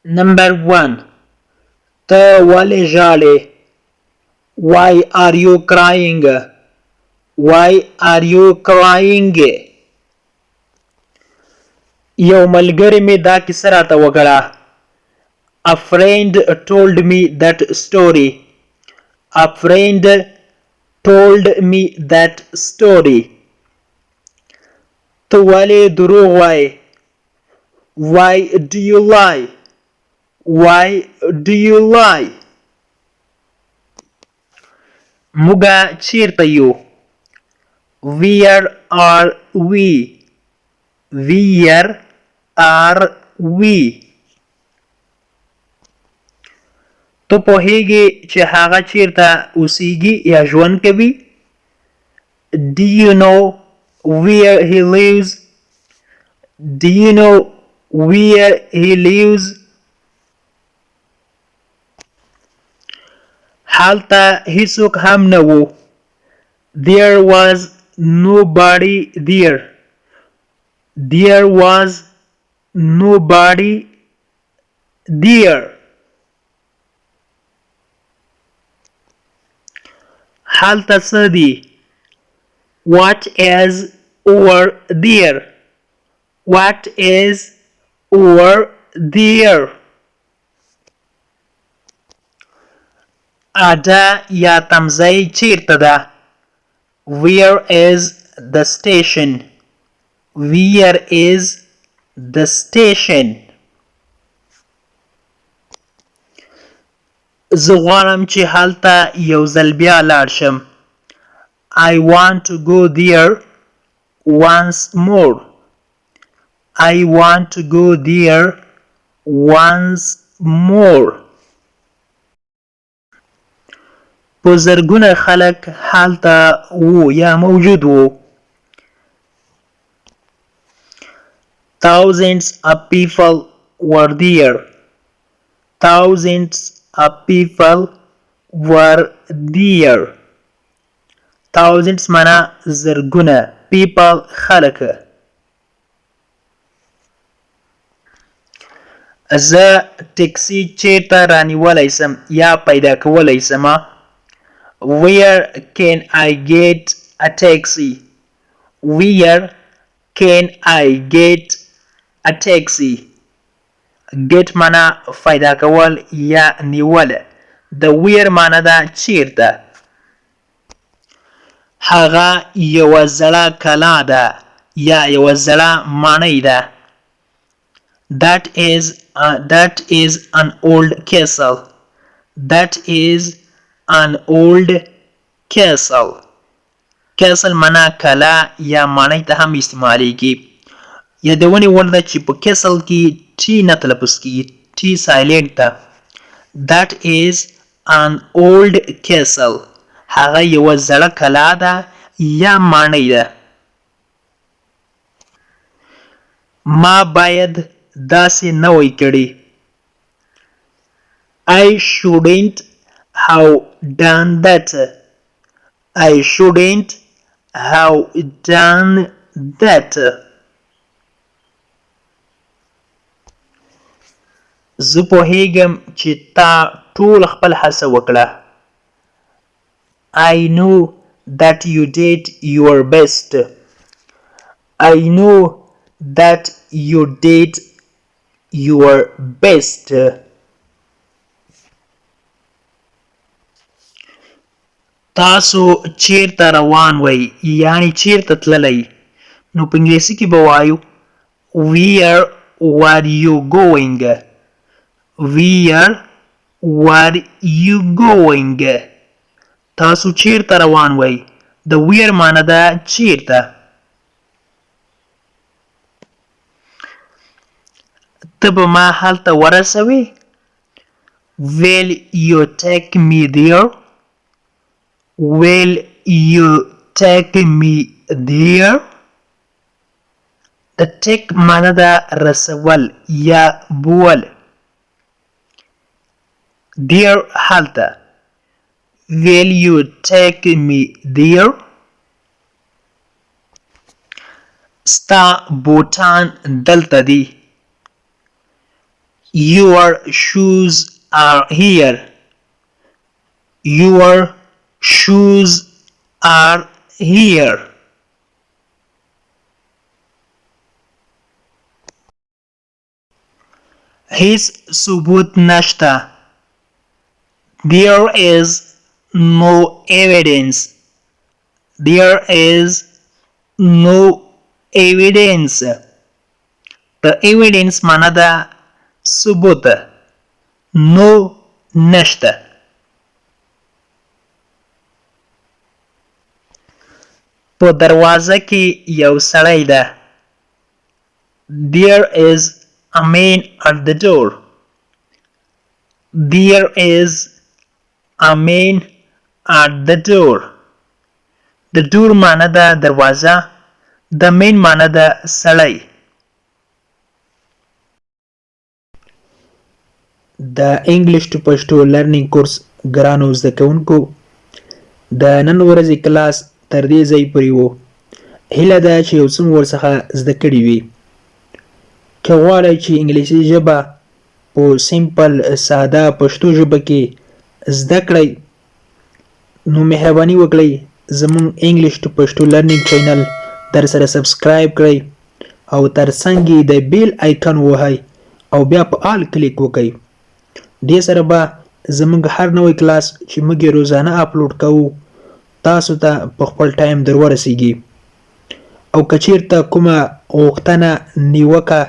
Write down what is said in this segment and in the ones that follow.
Number 1. ته ولې ژاړې؟ Why are you crying? Why are you crying? یو ملګری مې دا کیسه راته وکړه. A friend told me that story. A friend told me that story. ته ولې دروغ وایې؟ Why do you lie? Why do you lie? موږ چیرته یو؟ Where are we? Where are we? ته پوهیږې چې هغه چیرته اوسیږي یا ژوند کوي؟ Do you know where he lives? Do you know where he lives? هلته هیڅوک هم نه و. There was nobody there. There was nobody there. هلته څه دي؟ What is over there? What is over there? اډه یا تمځای چیرته ده؟ Where is the station? Where is the station? زه غواړم چې هلته یو ځل بیا لاړ شم. I want to go there once more. I want to go there once more. په زرګونه خلک هلته وو یا موجود وو. Thousands of people were there. Thousands of people were there. Thousands معنا زرګونه، people خلک. زه ټیکسي چیرته رانیولی سم یا پیدا کولی سمه؟ Where can I get a taxi? Where can I get a taxi? Get معنا پیدا کول یا نیول. د where معنا ده چیرته. هغه یوه زړه کلا ده یا یوه زړه ماڼۍ ده. That is an old castle. That is an old castle. Castle معنا کلا یا ماڼۍ ته هم استعمالیږي. یادونې وړ ده چې په castle کې ټي نه تلفظ کیږي، ټي سایلنټ ده. That is an old castle. هغه یوه زړه کلا ده یا ماڼۍ ده. ما باید داسې نه وای کړی. I shouldn't have done that. I shouldn't have done that. زه پوهیږم چې تا ټول خپل هڅه وکړه. I know that you did your best. I know that you did your best. تاسو چیرته روان وئ یعنی چیرته تللی؟ نو په انګلیسي کې به وایو Where were you going? Where were you going? تاسو چیرته روان وئ؟ د where معنی ده چیرته. ته به ما هلته ورسوې؟ Will you take me there? Will you take me there? د take معنی ده رسول یا بول. There هلته. Will you take me there? ستا بوټان دلته دي. Your shoes are here. Your shoes are here. هیڅ ثبوت نشته. There is no evidence. There is no evidence. The evidence معنا ده ثبوت. No نشته. په دروازه کې یو سړی ده. There is a man at the door. There is a man at the door. The door معنا ده دروازه. The man معنا ده سړی. د انګلیش ټو پښتو لرنینګ کورس ګرانو زده کوونکو د نن ورځې کلاس تر دې ځای پورې و. هیله ده چې یو څه مو ورڅخه زده کړي وي. که غواړئ چې انګلیسي ژبه په سیمپل ساده پښتو ژبه کې زده کړئ نو مهرباني وکړئ زموږ انګلیش ټو پښتو لرنینګ چینل در سره سبسکرایب کړئ او ترڅنګ یې د بیل آیکن ووهئ او بیا په آل کلیک وکړئ. دې سره به زموږ هر نوی کلاس چې موږ یې روزانه اپلوډ کوو تاسو ته په خپل ټایم در ورسیږي. او که چیرته کومه غوښتنه نیوکه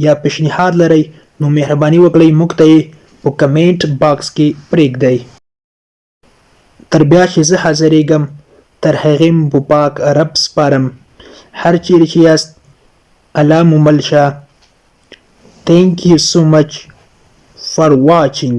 یا پیشنهاد لرئ نو مهرباني وکړئ موږ ته یې په کمنټ باکس کې پرېږدئ. تر بیا چې زه حاضرېږم تر هغې مو په پاک رب سپارم. هر چیرې چې یاست الله مو مل شه. Thank you so much for watching.